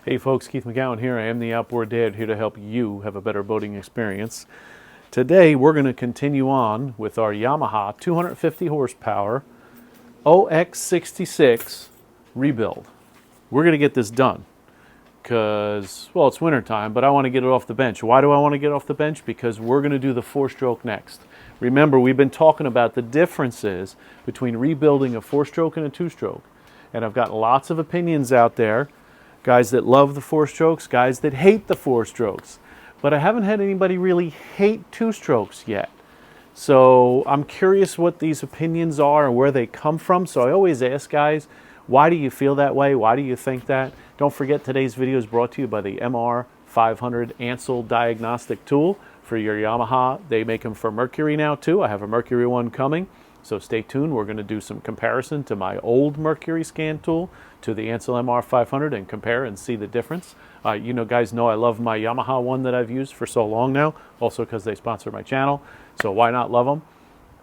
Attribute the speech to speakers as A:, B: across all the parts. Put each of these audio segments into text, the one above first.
A: Hey folks, Keith McGowan here. I am the Outboard Dad, here to help you have a better boating experience. Today we're going to continue on with our Yamaha 250 horsepower OX66 rebuild. We're going to get this done because, well, it's winter time, but I want to get it off the bench. Why do I want to get it off the bench? Because we're going to do the 4-stroke next. Remember, we've been talking about the differences between rebuilding a 4-stroke and a 2-stroke. And I've got lots of opinions out there. Guys that love the 4-strokes, guys that hate the 4-strokes. But I haven't had anybody really hate 2-strokes yet. So I'm curious what these opinions are and where they come from. So I always ask guys, why do you feel that way? Why do you think that? Don't forget, today's video is brought to you by the MR500 Ansel diagnostic tool for your Yamaha. They make them for Mercury now too. I have a Mercury one coming. So stay tuned. We're going to do some comparison to my old Mercury scan tool to the Ansel MR500 and compare and see the difference. You know, guys know I love my Yamaha one that I've used for so long now, also because they sponsor my channel. So why not love them?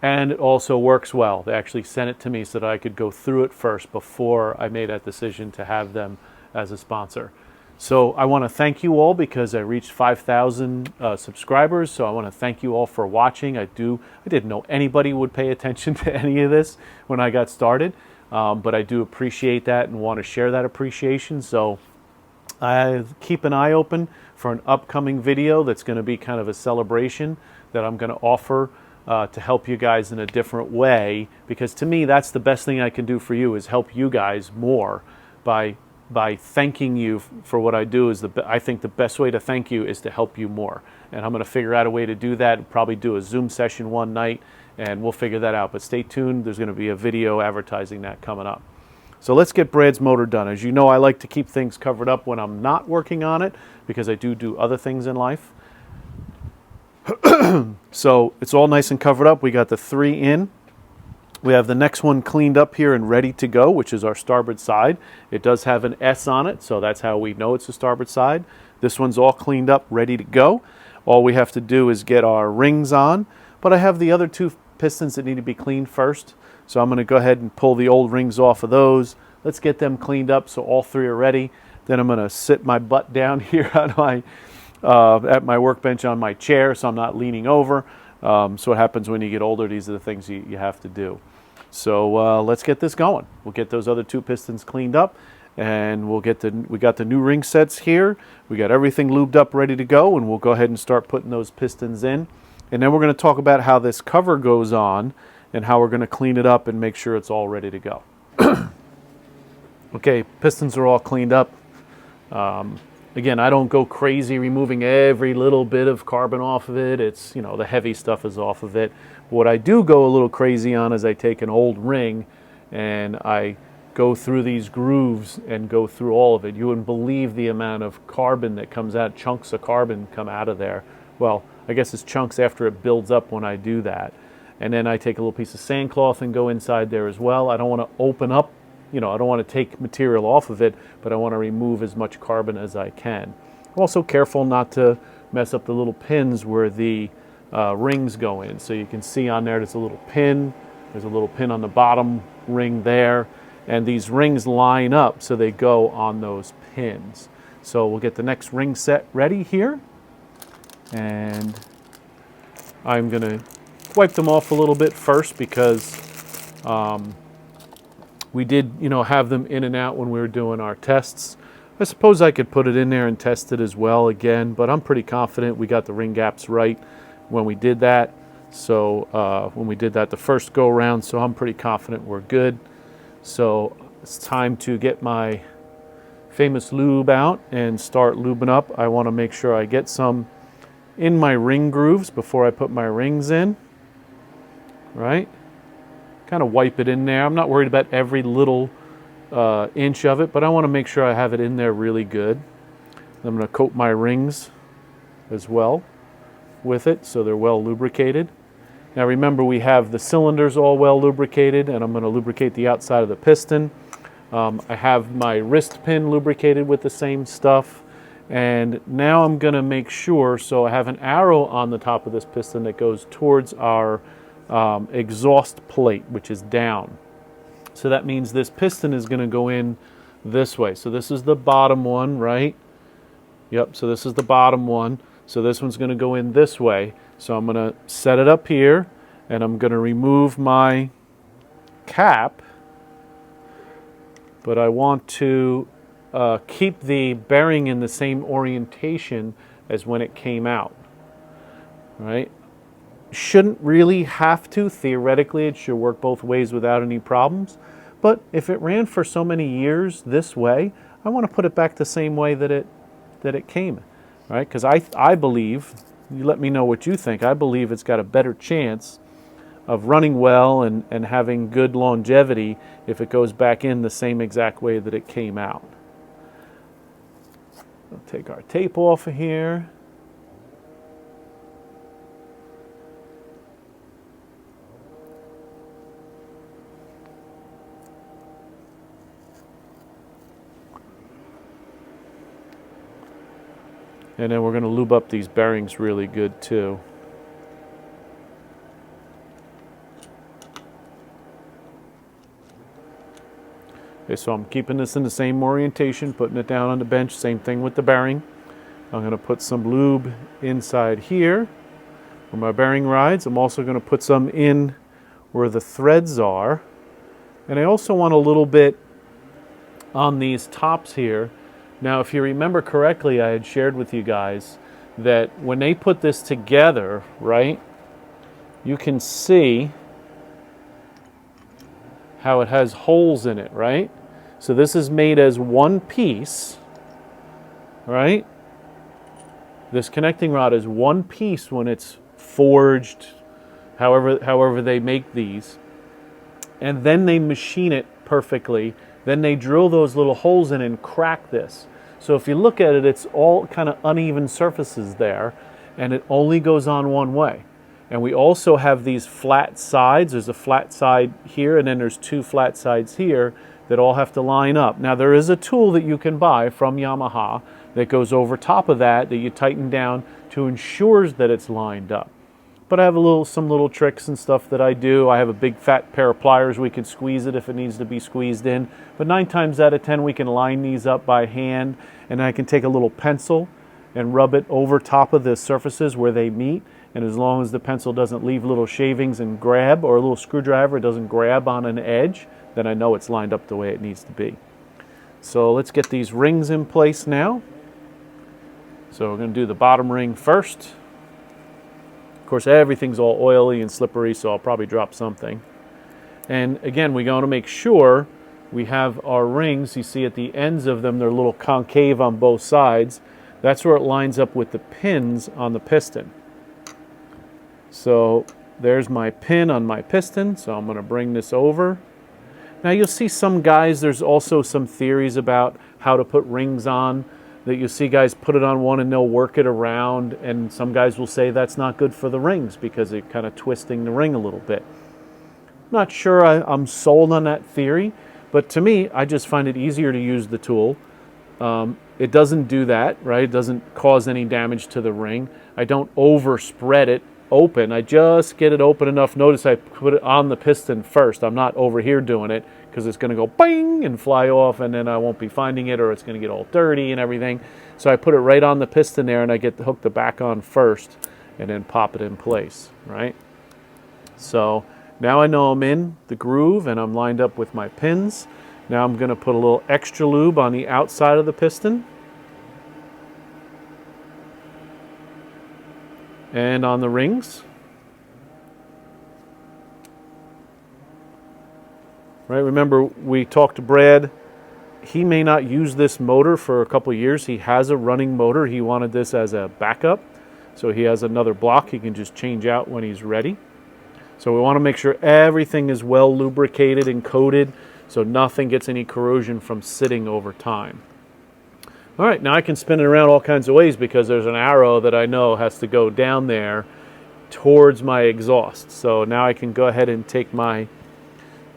A: And it also works well. They actually sent it to me so that I could go through it first before I made that decision to have them as a sponsor. So I want to thank you all because I reached 5,000 subscribers. So I want to thank you all for watching. I didn't know anybody would pay attention to any of this when I got started, but I do appreciate that and want to share that appreciation. So I keep an eye open for an upcoming video that's going to be kind of a celebration that I'm going to offer to help you guys in a different way, because to me that's the best thing I can do for you, is help you guys more by thanking you for what I do. I think the best way to thank you is to help you more. And I'm going to figure out a way to do that and probably do a Zoom session one night, and we'll figure that out. But stay tuned. There's going to be a video advertising that coming up. So let's get Brad's motor done. As you know, I like to keep things covered up when I'm not working on it because I do other things in life. So it's all nice and covered up. We got the 3 in. We have the next one cleaned up here and ready to go, which is our starboard side. It does have an S on it, so that's how we know it's the starboard side. This one's all cleaned up, ready to go. All we have to do is get our rings on, but I have the other 2 pistons that need to be cleaned first. So I'm going to go ahead and pull the old rings off of those. Let's get them cleaned up so all 3 are ready. Then I'm going to sit my butt down here on at my workbench on my chair so I'm not leaning over. So what happens when you get older, these are the things you have to do. So let's get this going. We'll get those other 2 pistons cleaned up, and we got the new ring sets here. We got everything lubed up, ready to go, and we'll go ahead and start putting those pistons in. And then we're going to talk about how this cover goes on and how we're going to clean it up and make sure it's all ready to go. Okay, pistons are all cleaned up. Again, I don't go crazy removing every little bit of carbon off of it. It's, you know, the heavy stuff is off of it. What I do go a little crazy on is I take an old ring and I go through these grooves and go through all of it. You wouldn't believe the amount of carbon that comes out, chunks of carbon come out of there. Well, I guess it's chunks after it builds up when I do that. And then I take a little piece of sandcloth and go inside there as well. I don't want to open up, you know, I don't want to take material off of it, but I want to remove as much carbon as I can. I'm also careful not to mess up the little pins where the rings go in. So you can see on there's a little pin. There's a little pin on the bottom ring there. And these rings line up so they go on those pins. So we'll get the next ring set ready here. And I'm going to wipe them off a little bit first because we did, you know, have them in and out when we were doing our tests. I suppose I could put it in there and test it as well again, but I'm pretty confident we got the ring gaps right when we did that. So when we did that the first go around, so I'm pretty confident we're good. So it's time to get my famous lube out and start lubing up. I want to make sure I get some in my ring grooves before I put my rings in. Right? Kind of wipe it in there. I'm not worried about every little inch of it, but I want to make sure I have it in there really good. I'm going to coat my rings as well with it so they're well lubricated. Now remember, we have the cylinders all well lubricated, and I'm going to lubricate the outside of the piston. I have my wrist pin lubricated with the same stuff, and now I'm going to make sure, so I have an arrow on the top of this piston that goes towards our exhaust plate, which is down. So that means this piston is going to go in this way. So this is the bottom one, right? Yep, so this is the bottom one. So this one's going to go in this way. So I'm going to set it up here, and I'm going to remove my cap, but I want to keep the bearing in the same orientation as when it came out, right? Shouldn't really have to. Theoretically, it should work both ways without any problems. But if it ran for so many years this way, I want to put it back the same way that it came, right? Because I believe, you let me know what you think, I believe it's got a better chance of running well and having good longevity if it goes back in the same exact way that it came out. We'll take our tape off of here. And then we're going to lube up these bearings really good too. Okay, so I'm keeping this in the same orientation, putting it down on the bench, same thing with the bearing. I'm going to put some lube inside here where my bearing rides. I'm also going to put some in where the threads are. And I also want a little bit on these tops here. Now, if you remember correctly, I had shared with you guys that when they put this together, right, you can see how it has holes in it, right? So this is made as one piece, right? This connecting rod is one piece when it's forged, however they make these. And then they machine it perfectly. Then they drill those little holes in and crack this. So if you look at it, it's all kind of uneven surfaces there, and it only goes on one way. And we also have these flat sides. There's a flat side here, and then there's two flat sides here that all have to line up. Now, there is a tool that you can buy from Yamaha that goes over top of that you tighten down to ensure that it's lined up. But I have some little tricks and stuff that I do. I have a big fat pair of pliers. We can squeeze it if it needs to be squeezed in. But 9 times out of 10, we can line these up by hand, and I can take a little pencil and rub it over top of the surfaces where they meet. And as long as the pencil doesn't leave little shavings and grab, or a little screwdriver doesn't grab on an edge, then I know it's lined up the way it needs to be. So let's get these rings in place now. So we're going to do the bottom ring first. Of course, everything's all oily and slippery, so I'll probably drop something. And again, we're going to make sure we have our rings. You see at the ends of them, they're a little concave on both sides. That's where it lines up with the pins on the piston. So there's my pin on my piston, so I'm going to bring this over. Now you'll see some guys, there's also some theories about how to put rings on, that you see guys put it on one and they'll work it around, and some guys will say that's not good for the rings because it's kind of twisting the ring a little bit. Not sure I'm sold on that theory, but to me, I just find it easier to use the tool. It doesn't do that, right? It doesn't cause any damage to the ring. I don't overspread it open. I just get it open enough. Notice I put it on the piston first. I'm not over here doing it because it's going to go bang and fly off, and then I won't be finding it, or it's going to get all dirty and everything. So I put it right on the piston there, and I get to hook the back on first and then pop it in place, right? So now I know I'm in the groove and I'm lined up with my pins. Now I'm going to put a little extra lube on the outside of the piston and on the rings. Right, remember we talked to Brad. He may not use this motor for a couple of years. He has a running motor. He wanted this as a backup. So he has another block he can just change out when he's ready. So we want to make sure everything is well lubricated and coated so nothing gets any corrosion from sitting over time. All right, now I can spin it around all kinds of ways because there's an arrow that I know has to go down there towards my exhaust. So now I can go ahead and take my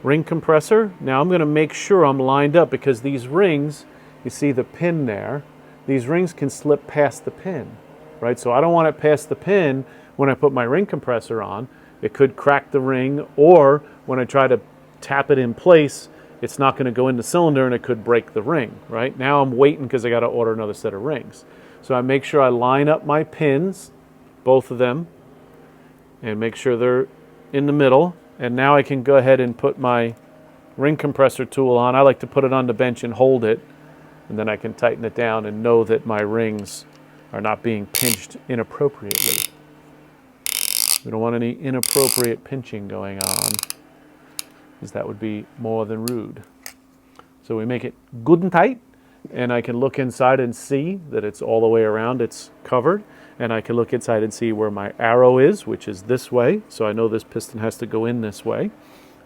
A: ring compressor. Now I'm going to make sure I'm lined up because these rings, you see the pin there, these rings can slip past the pin, right? So I don't want it past the pin when I put my ring compressor on. It could crack the ring, or when I try to tap it in place, it's not going to go in the cylinder and it could break the ring, right? Now I'm waiting because I got to order another set of rings. So I make sure I line up my pins, both of them, and make sure they're in the middle. And now I can go ahead and put my ring compressor tool on. I like to put it on the bench and hold it, and then I can tighten it down and know that my rings are not being pinched inappropriately. We don't want any inappropriate pinching going on, because that would be more than rude. So we make it good and tight, and I can look inside and see that it's all the way around, it's covered, and I can look inside and see where my arrow is, which is this way, so I know this piston has to go in this way.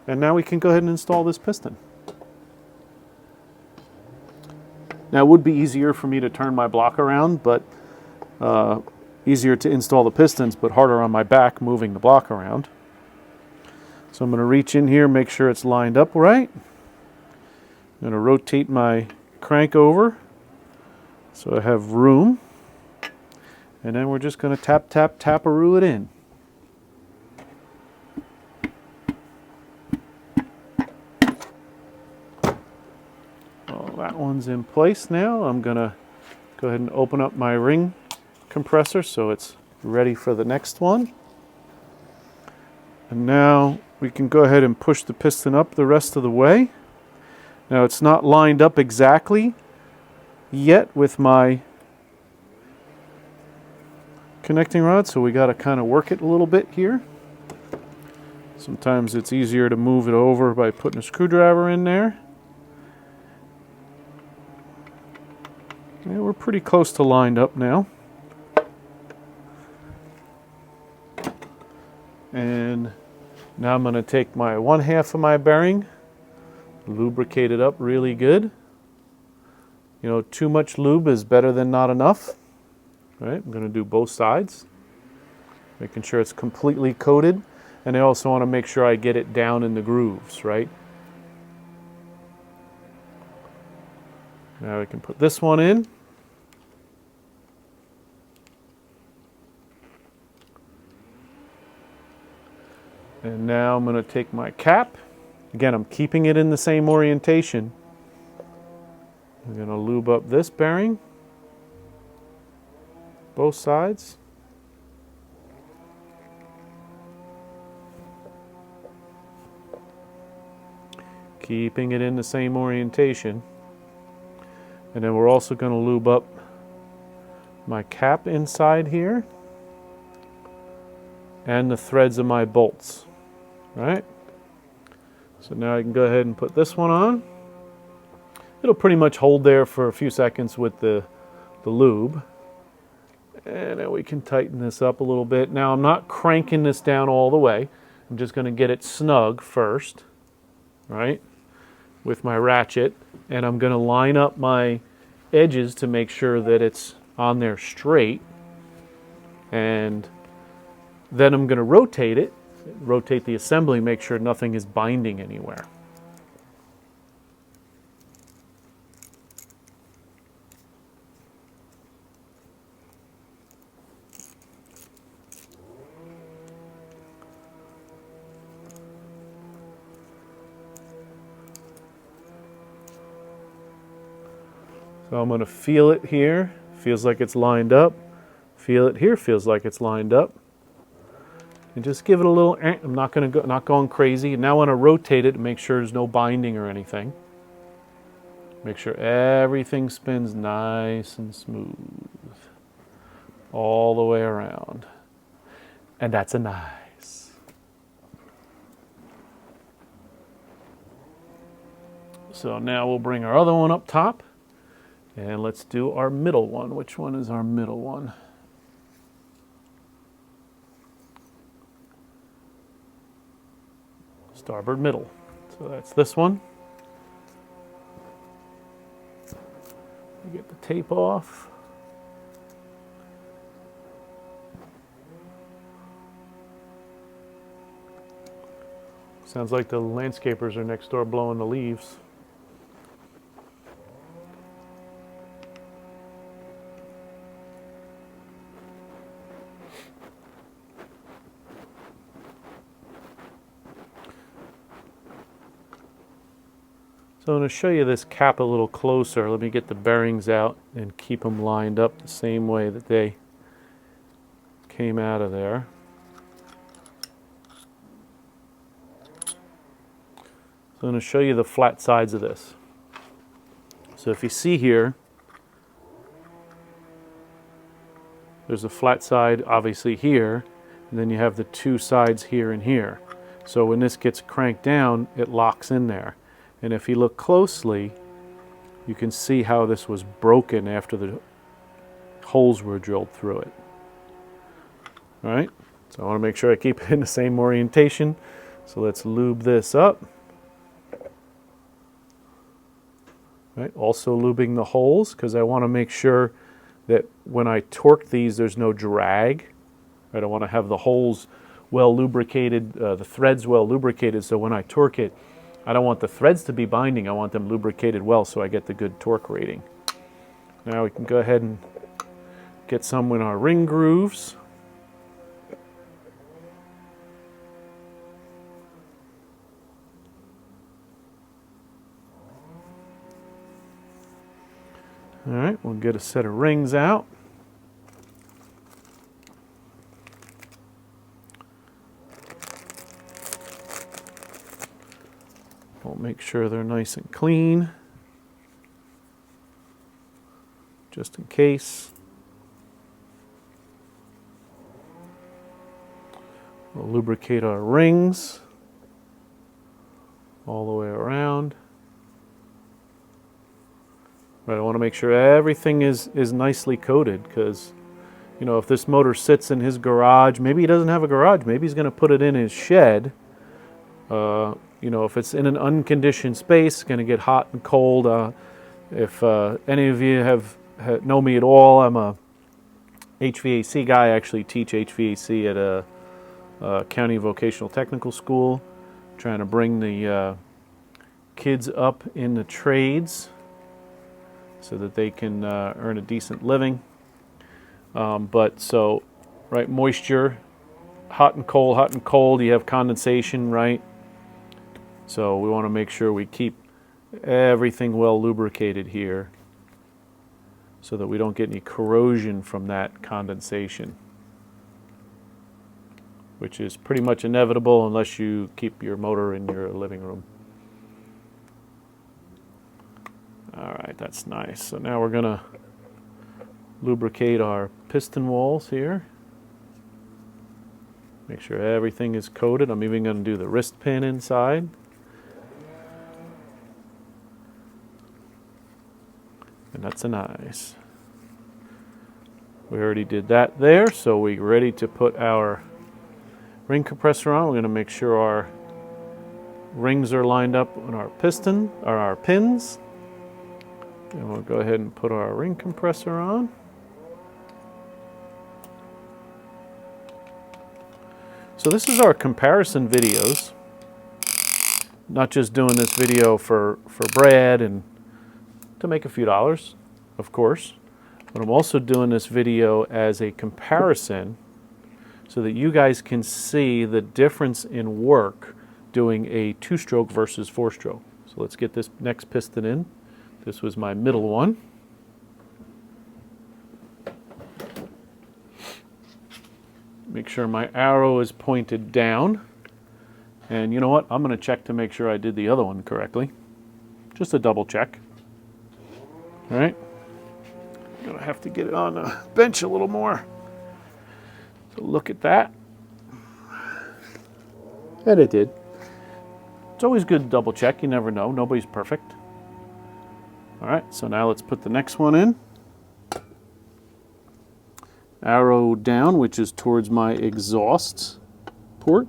A: And now we can go ahead and install this piston. Now it would be easier for me to turn my block around, but easier to install the pistons, but harder on my back moving the block around. So I'm going to reach in here, make sure it's lined up right. I'm going to rotate my crank over so I have room. And then we're just going to tap, tap, tap-a-roo it in. Well, that one's in place now. I'm going to go ahead and open up my ring compressor so it's ready for the next one. And now we can go ahead and push the piston up the rest of the way. Now it's not lined up exactly yet with my connecting rod, so we got to kind of work it a little bit here. Sometimes it's easier to move it over by putting a screwdriver in there. Yeah, we're pretty close to lined up now. And now I'm going to take my 1/2 of my bearing, lubricate it up really good. You know, too much lube is better than not enough. Right? I'm going to do both sides, making sure it's completely coated. And I also want to make sure I get it down in the grooves, right? Now we can put this one in. And now I'm going to take my cap. Again, I'm keeping it in the same orientation. I'm going to lube up this bearing, both sides. Keeping it in the same orientation. And then we're also going to lube up my cap inside here and the threads of my bolts. Right? So now I can go ahead and put this one on. It'll pretty much hold there for a few seconds with the lube. And then we can tighten this up a little bit. Now I'm not cranking this down all the way. I'm just going to get it snug first, right, with my ratchet. And I'm going to line up my edges to make sure that it's on there straight. And then I'm going to rotate it, rotate the assembly, make sure nothing is binding anywhere. So I'm going to feel it here, feels like it's lined up. Feel it here, feels like it's lined up. And just give it a little, I'm not going crazy. And now I want to rotate it to make sure there's no binding or anything. Make sure everything spins nice and smooth all the way around. And that's a nice. So now we'll bring our other one up top. And let's do our middle one. Which one is our middle one? Starboard middle. So that's this one. Get the tape off. Sounds like the landscapers are next door blowing the leaves. So I'm going to show you this cap a little closer. Let me get the bearings out and keep them lined up the same way that they came out of there. So I'm going to show you the flat sides of this. So if you see here, there's a flat side obviously here, and then you have the two sides here and here. So when this gets cranked down, it locks in there. And if you look closely, you can see how this was broken after the holes were drilled through it. All right, so I want to make sure I keep it in the same orientation. So let's lube this up. Right, also lubing the holes because I want to make sure that when I torque these, there's no drag. Right, I want to have the holes well lubricated, the threads well lubricated, so when I torque it, I don't want the threads to be binding, I want them lubricated well so I get the good torque rating. Now we can go ahead and get some in our ring grooves. All right, we'll get a set of rings out. We'll make sure they're nice and clean, just in case. We'll lubricate our rings all the way around. Right, I want to make sure everything is nicely coated because, you know, if this motor sits in his garage, maybe he doesn't have a garage, maybe he's going to put it in his shed. You know, if it's in an unconditioned space, it's going to get hot and cold. If any of you know me at all, I'm a HVAC guy. I actually teach HVAC at a county vocational technical school, trying to bring the kids up in the trades so that they can earn a decent living. Right, moisture, hot and cold, you have condensation, right? So we want to make sure we keep everything well lubricated here so that we don't get any corrosion from that condensation, which is pretty much inevitable unless you keep your motor in your living room. All right, that's nice. So now we're going to lubricate our piston walls here. Make sure everything is coated. I'm even going to do the wrist pin inside. And that's a nice. We already did that there, so we're ready to put our ring compressor on. We're going to make sure our rings are lined up on our piston, or our pins. And we'll go ahead and put our ring compressor on. So this is our comparison videos. Not just doing this video for Brad and to make a few dollars, of course, but I'm also doing this video as a comparison so that you guys can see the difference in work doing a 2-stroke versus 4-stroke. So let's get this next piston in. This was my middle one. Make sure my arrow is pointed down. And you know what? I'm going to check to make sure I did the other one correctly. Just a double check. All right. I'm going to have to get it on the bench a little more. So look at that. And it did. It's always good to double check. You never know. Nobody's perfect. All right. So now let's put the next one in. Arrow down, which is towards my exhaust port.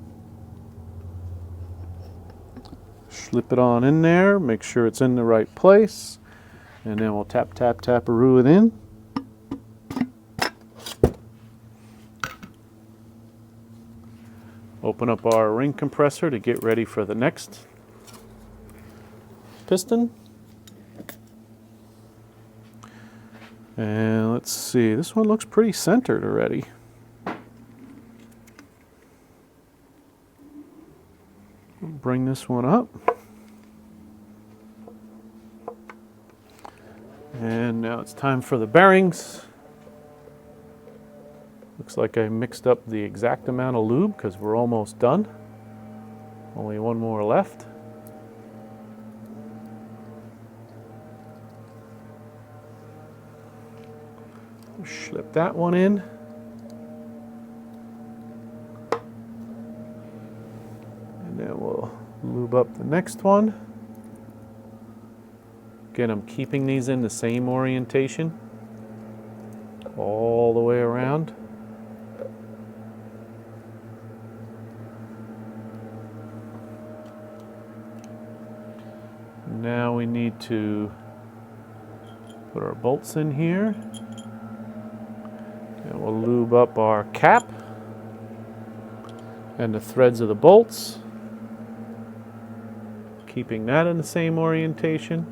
A: Slip it on in there, make sure it's in the right place, and then we'll tap, tap, tap-a-roo it in. Open up our ring compressor to get ready for the next piston. And let's see, this one looks pretty centered already. Bring this one up. And now it's time for the bearings. Looks like I mixed up the exact amount of lube because we're almost done. Only one more left. Slip that one in. And then we'll lube up the next one. Again, I'm keeping these in the same orientation all the way around. Now we need to put our bolts in here. And we'll lube up our cap and the threads of the bolts, keeping that in the same orientation.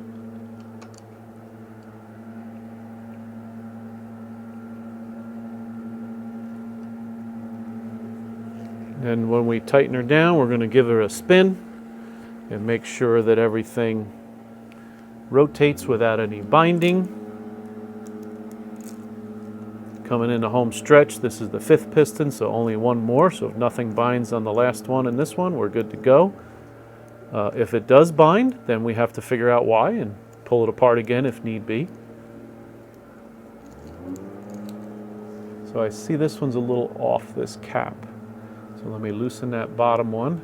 A: And when we tighten her down, we're going to give her a spin and make sure that everything rotates without any binding. Coming into home stretch, this is the 5th piston, so only one more. So if nothing binds on the last one and this one, we're good to go. If it does bind, then we have to figure out why and pull it apart again if need be. So I see this one's a little off this cap. So let me loosen that bottom one.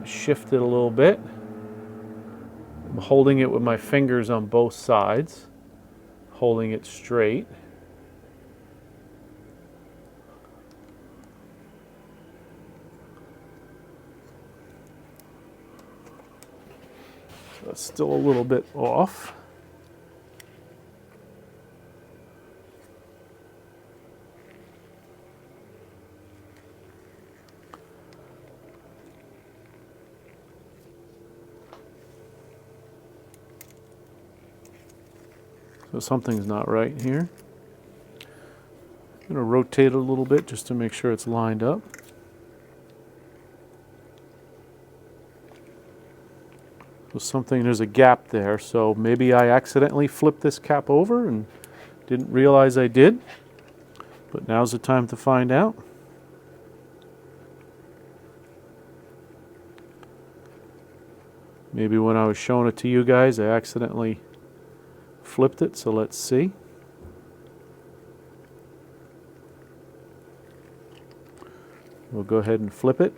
A: Shift it a little bit. I'm holding it with my fingers on both sides, holding it straight. So it's still a little bit off. So something's not right here. I'm going to rotate it a little bit just to make sure it's lined up. So there's a gap there, so maybe I accidentally flipped this cap over and didn't realize I did. But now's the time to find out. Maybe when I was showing it to you guys, I accidentally flipped it, so let's see. We'll go ahead and flip it.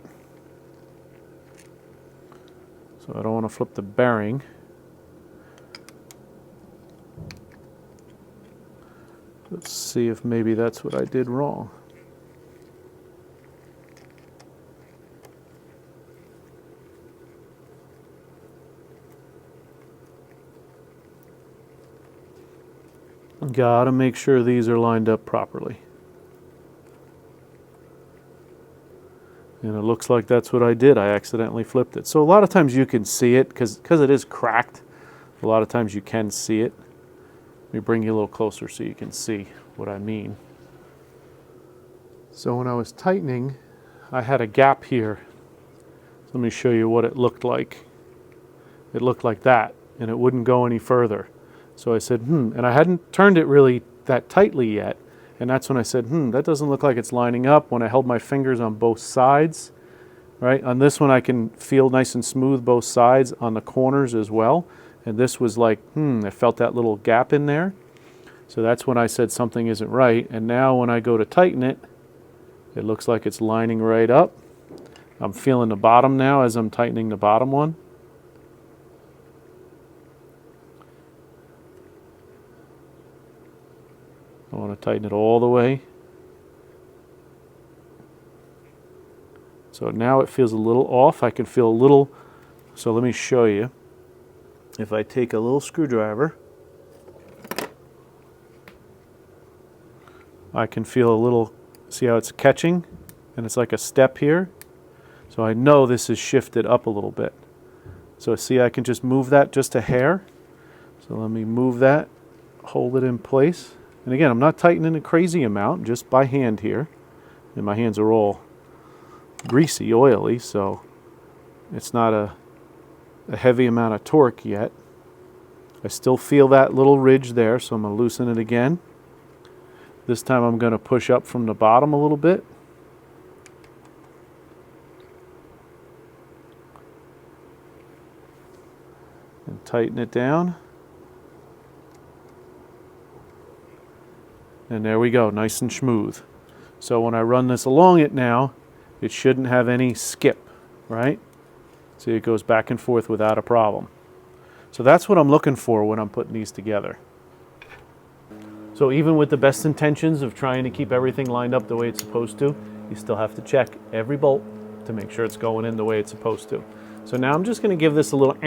A: So I don't want to flip the bearing. Let's see if maybe that's what I did wrong. Gotta make sure these are lined up properly. And it looks like that's what I did. I accidentally flipped it. So a lot of times you can see it because it is cracked. A lot of times you can see it. Let me bring you a little closer so you can see what I mean. So when I was tightening, I had a gap here. So let me show you what it looked like. It looked like that, and it wouldn't go any further. So I said, and I hadn't turned it really that tightly yet. And that's when I said, that doesn't look like it's lining up. When I held my fingers on both sides, right? On this one, I can feel nice and smooth both sides on the corners as well. And this was like, I felt that little gap in there. So that's when I said something isn't right. And now when I go to tighten it, it looks like it's lining right up. I'm feeling the bottom now as I'm tightening the bottom one. I want to tighten it all the way. So now it feels a little off. I can feel a little, so let me show you. If I take a little screwdriver, I can feel a little, see how it's catching? And it's like a step here. So I know this is shifted up a little bit. So see, I can just move that just a hair. So let me move that, hold it in place. And again, I'm not tightening a crazy amount, just by hand here. And my hands are all greasy, oily, so it's not a heavy amount of torque yet. I still feel that little ridge there, so I'm going to loosen it again. This time I'm going to push up from the bottom a little bit. And tighten it down. And there we go, nice and smooth. So when I run this along it now, it shouldn't have any skip, right? See, it goes back and forth without a problem. So that's what I'm looking for when I'm putting these together. So even with the best intentions of trying to keep everything lined up the way it's supposed to, you still have to check every bolt to make sure it's going in the way it's supposed to. So now I'm just going to give this a little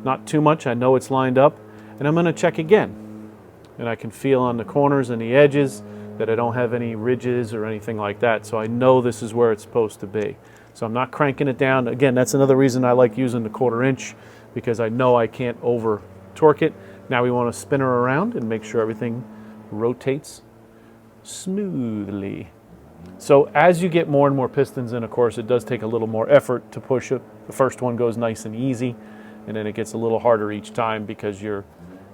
A: not too much. I know it's lined up, and I'm going to check again. And I can feel on the corners and the edges that I don't have any ridges or anything like that, so I know this is where it's supposed to be. So I'm not cranking it down. Again, that's another reason I like using the 1/4 inch, because I know I can't over torque it. Now we want to spin her around and make sure everything rotates smoothly. So as you get more and more pistons in, of course, it does take a little more effort to push it. The first one goes nice and easy, and then it gets a little harder each time because you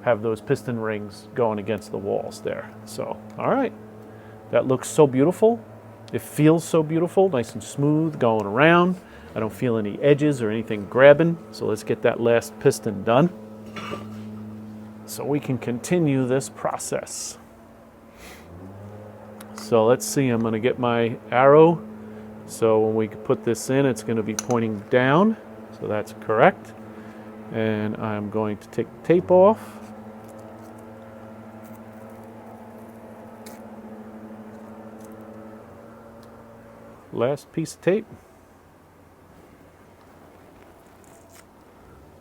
A: have those piston rings going against the walls there. So, all right. That looks so beautiful. It feels so beautiful, nice and smooth going around. I don't feel any edges or anything grabbing. So let's get that last piston done so we can continue this process. So let's see, I'm going to get my arrow. So when we put this in, it's going to be pointing down. So that's correct. And I'm going to take the tape off. Last piece of tape.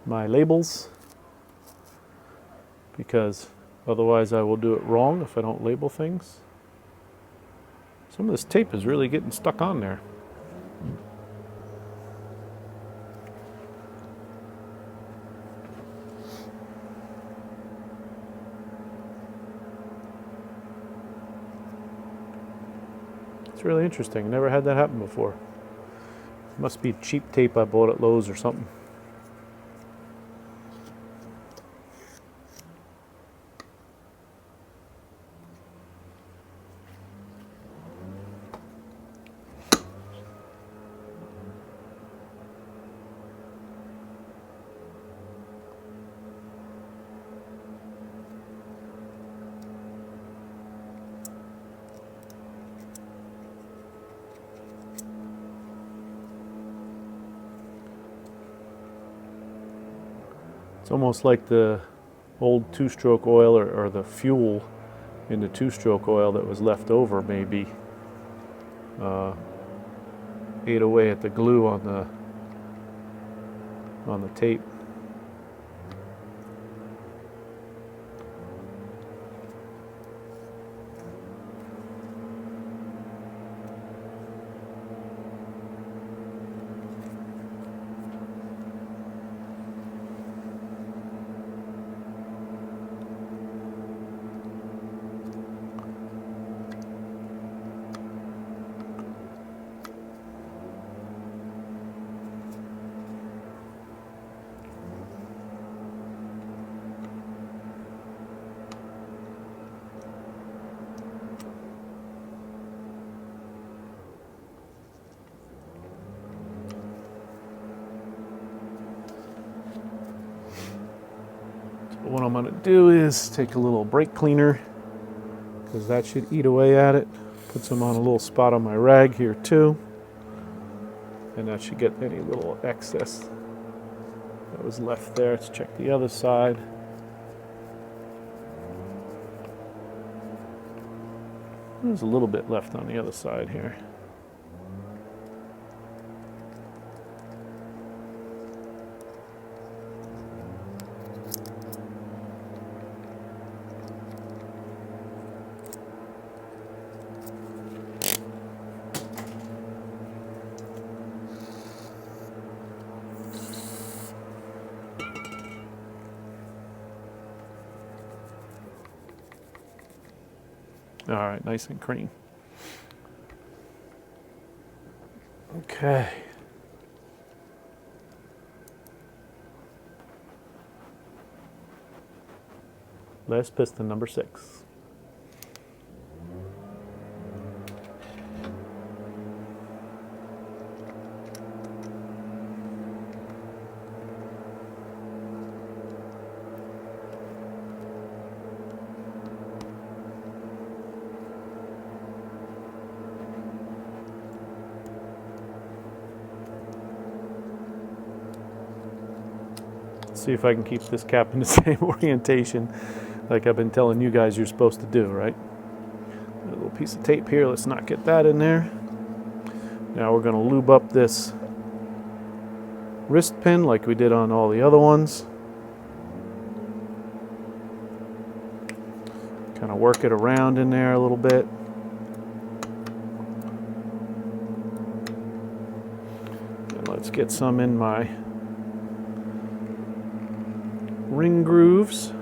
A: My labels, because otherwise I will do it wrong if I don't label things. Some of this tape is really getting stuck on there. It's really interesting. Never had that happen before. Must be cheap tape I bought at Lowe's or something. It's almost like the old two-stroke oil or the fuel in the two-stroke oil that was left over maybe ate away at the glue on the tape. What I'm going to do is take a little brake cleaner, because that should eat away at it. Put some on a little spot on my rag here too, and that should get any little excess that was left there. Let's check the other side. There's a little bit left on the other side here. All right, nice and clean. Okay. Last piston, number 6. See if I can keep this cap in the same orientation like I've been telling you guys you're supposed to do, right? A little piece of tape here, let's not get that in there. Now we're going to lube up this wrist pin like we did on all the other ones. Kind of work it around in there a little bit. And let's get some in my ring grooves.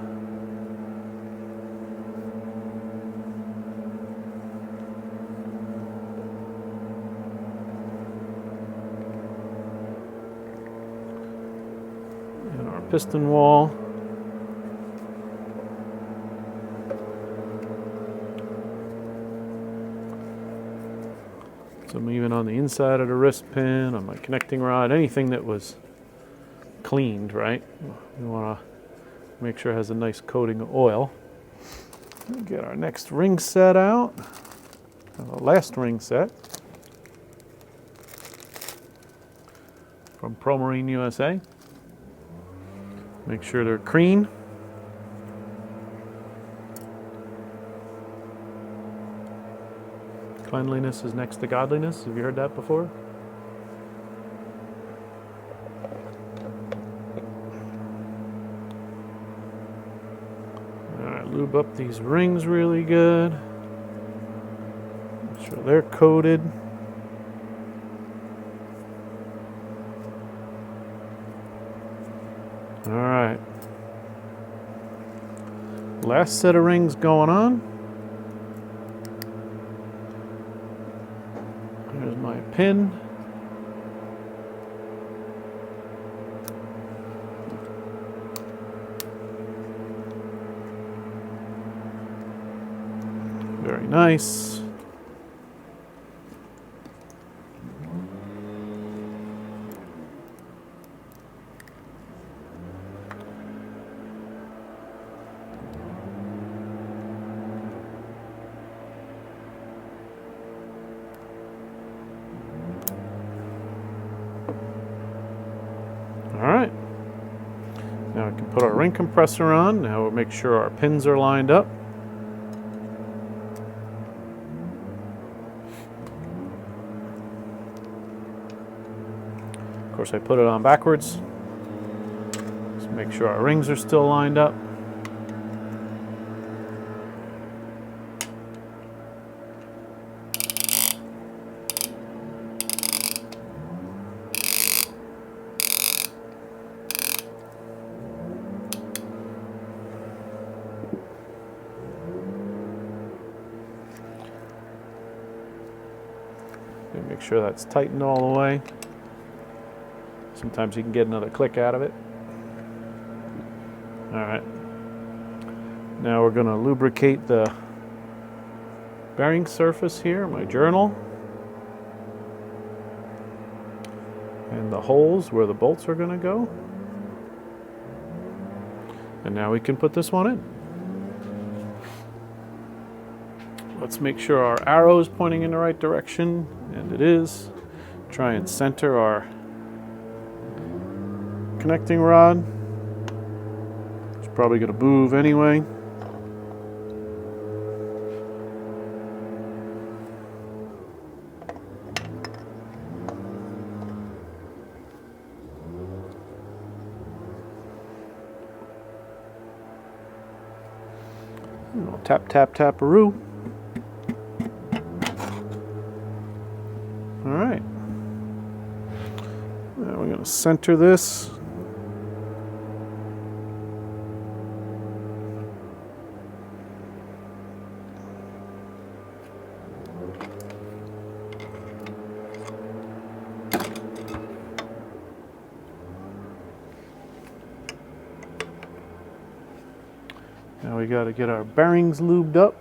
A: And our piston wall. Some even on the inside of the wrist pin, on my connecting rod, anything that was cleaned, right? We want to make sure it has a nice coating of oil. Get our next ring set out. The last ring set from Pro Marine USA. Make sure they're clean. Cleanliness is next to godliness. Have you heard that before? Lube up these rings really good. Make sure they're coated. All right. Last set of rings going on. There's my pin. Very nice. All right. Now we can put our ring compressor on. Now we'll make sure our pins are lined up. Of course, I put it on backwards. Just make sure our rings are still lined up. And make sure that's tightened all the way. Sometimes you can get another click out of it. All right. Now we're going to lubricate the bearing surface here, my journal, and the holes where the bolts are going to go. And now we can put this one in. Let's make sure our arrow is pointing in the right direction, and it is. Try and center our connecting rod. It's probably going to move anyway. Tap, tap, tap-a-roo. All right. Now we're going to center this. Now we we got to get our bearings lubed up.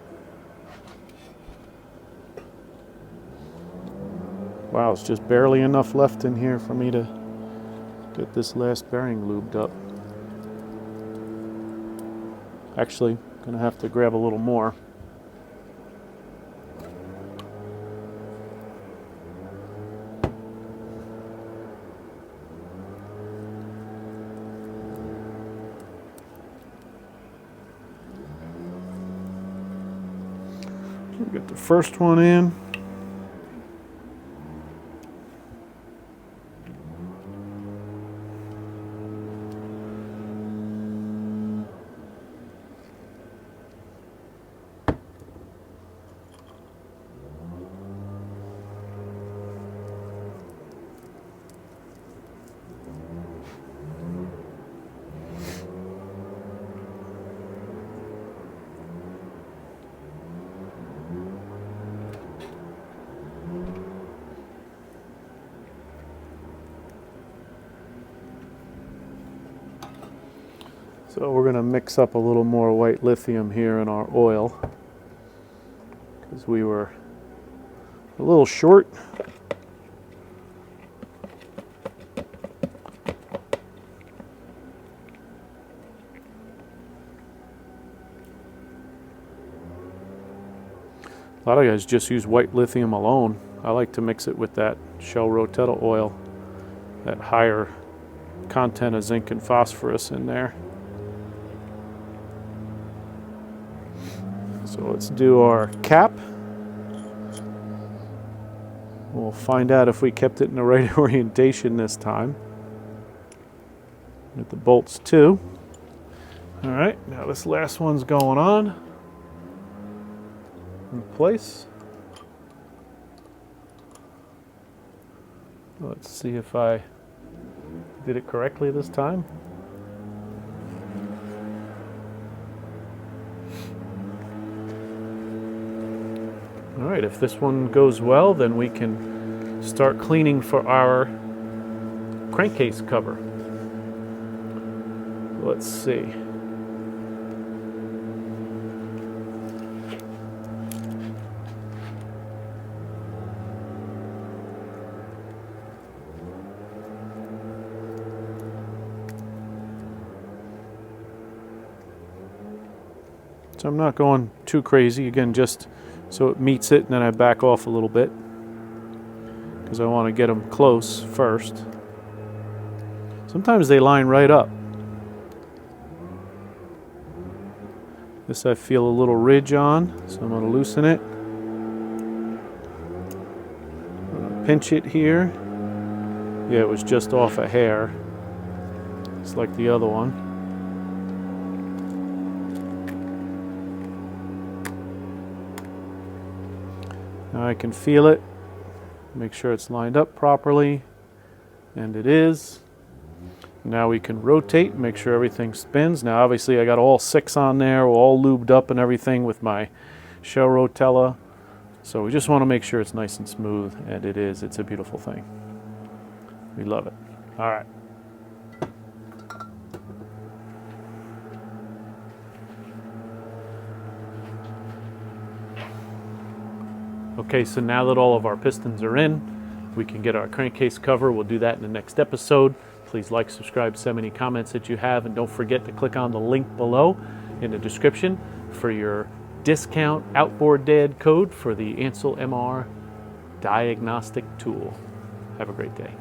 A: Wow, it's just barely enough left in here for me to get this last bearing lubed up. Actually, gonna have to grab a little more. We'll get the first one in. So we're going to mix up a little more white lithium here in our oil because we were a little short. A lot of guys just use white lithium alone. I like to mix it with that Shell Rotella oil, that higher content of zinc and phosphorus in there. So let's do our cap. We'll find out if we kept it in the right orientation this time. Get the bolts too. All right, now this last one's going on in place. Let's see if I did it correctly this time. All right, if this one goes well, then we can start cleaning for our crankcase cover. Let's see. So I'm not going too crazy, again, just so it meets it, and then I back off a little bit because I want to get them close first. Sometimes they line right up. This I feel a little ridge on, so I'm going to loosen it. I'm going to pinch it here. Yeah, it was just off a hair. It's like the other one. Now I can feel it, make sure it's lined up properly, and it is. Now we can rotate, make sure everything spins. Now obviously I got all 6 on there, all lubed up and everything with my Shell Rotella. So we just want to make sure it's nice and smooth, and it is. It's a beautiful thing. We love it. All right. Okay, so now that all of our pistons are in, we can get our crankcase cover. We'll do that in the next episode. Please like, subscribe, send any comments that you have, and don't forget to click on the link below in the description for your discount outboard dad code for the Ansel MR diagnostic tool. Have a great day.